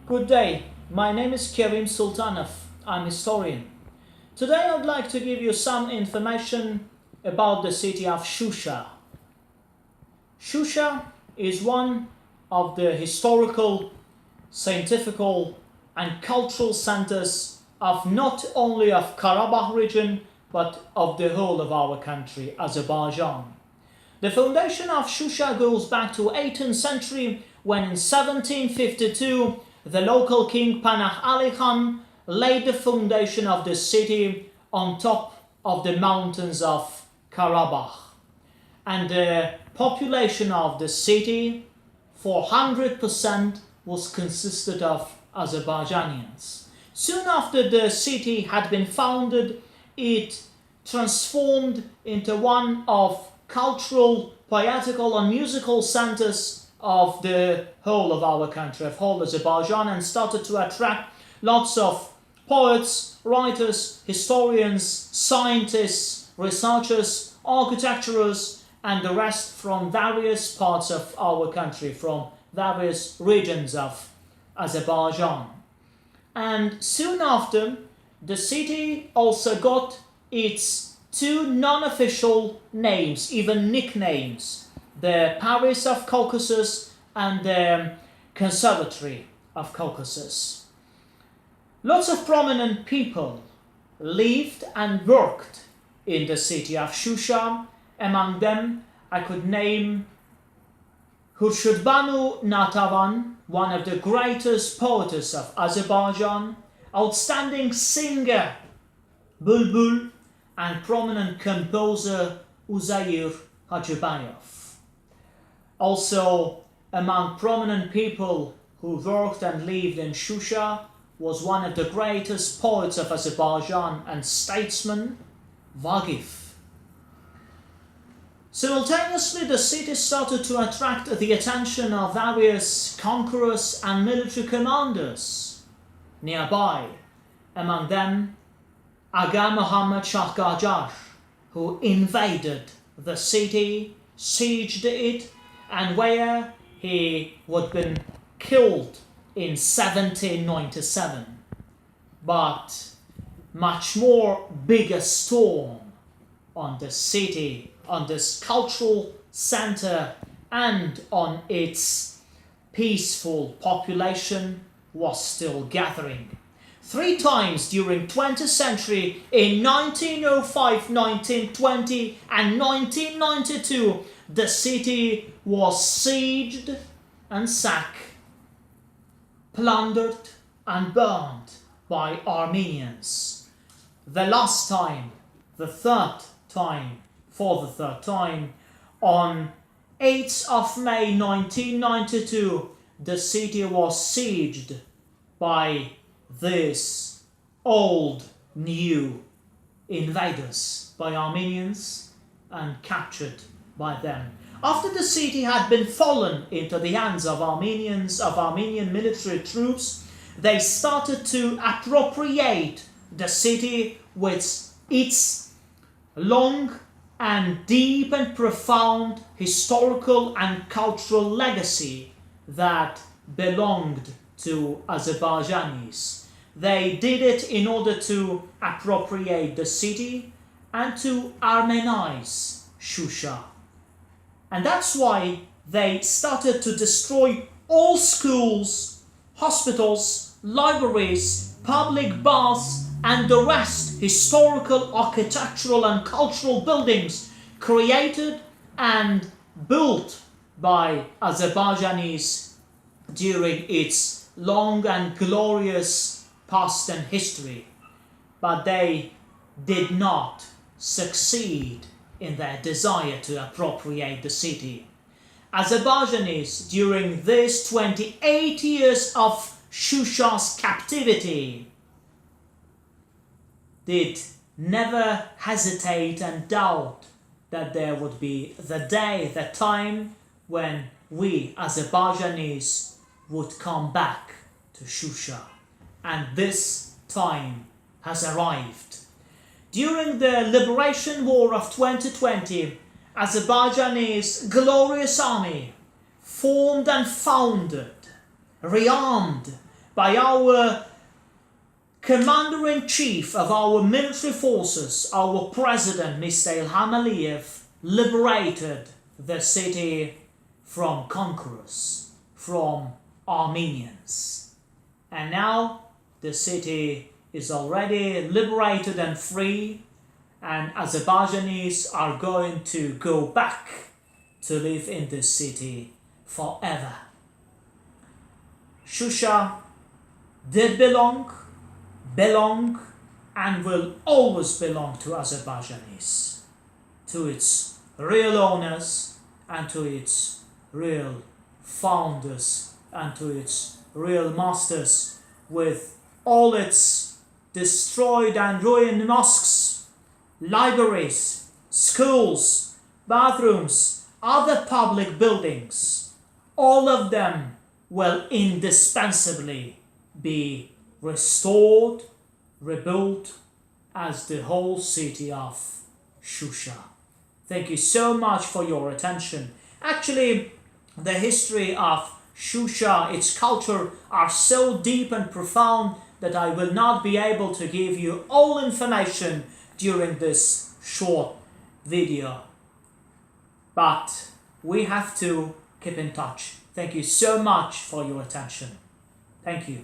Good day, my name is Kerim Sultanov, I'm a historian. Today I would like to give you some information about the city of Shusha. Shusha is one of the historical, scientific and cultural centers of not only of Karabakh region but of the whole of our country, Azerbaijan. The foundation of Shusha goes back to 18th century when in 1752 the local king Panah Ali Khan laid the foundation of the city on top of the mountains of Karabakh. And the population of the city, 400%, was consisted of Azerbaijanians. Soon after the city had been founded, it transformed into one of cultural, poetical and musical centers of the whole of our country, of whole Azerbaijan, and started to attract lots of poets, writers, historians, scientists, researchers, architecturers, and the rest from various parts of our country, from various regions of Azerbaijan. And soon after, the city also got its two non-official names, even nicknames: the Paris of Caucasus and the Conservatory of Caucasus. Lots of prominent people lived and worked in the city of Shusha. Among them, I could name Khurshudbanu Natavan, one of the greatest poets of Azerbaijan, outstanding singer Bulbul, and prominent composer Uzayir Hacıbayev. Also, among prominent people who worked and lived in Shusha was one of the greatest poets of Azerbaijan and statesman, Vagif. Simultaneously, the city started to attract the attention of various conquerors and military commanders nearby, among them Aga Muhammad Shah Qajar, who invaded the city, sieged it, and where he would been killed in 1797. But much more bigger storm on the city, on this cultural center, and on its peaceful population was still gathering. 3 times during 20th century, in 1905, 1920 and 1992, the city was sieged and sacked, plundered and burned by Armenians. The last time, for the third time, on 8th of May 1992, the city was sieged by these old, new invaders, by Armenians, and captured by them. After the city had been fallen into the hands of Armenian military troops, they started to appropriate the city with its long and deep and profound historical and cultural legacy that belonged to Azerbaijanis. They did it in order to appropriate the city and to Armenize Shusha. And that's why they started to destroy all schools, hospitals, libraries, public baths, and the rest historical, architectural and cultural buildings created and built by Azerbaijanis during its long and glorious past and history. But they did not succeed in their desire to appropriate the city. Azerbaijanis, during these 28 years of Shusha's captivity, did never hesitate and doubt that there would be the day, the time when we Azerbaijanis would come back to Shusha. And this time has arrived. During the Liberation War of 2020, Azerbaijan's glorious army formed and founded, rearmed by our Commander-in-Chief of our military forces, our President, Mr. Ilham Aliyev, liberated the city from conquerors, from Armenians. And now the city is already liberated and free, and Azerbaijanis are going to go back to live in this city forever. Shusha did belong, and will always belong to Azerbaijanis, to its real owners and to its real founders and to its real masters, with all its destroyed and ruined mosques, libraries, schools, bathrooms, other public buildings. All of them will indispensably be restored, rebuilt as the whole city of Shusha. Thank you so much for your attention. Actually, the history of Shusha, its culture, are so deep and profound that I will not be able to give you all information during this short video. But we have to keep in touch. Thank you so much for your attention. Thank you.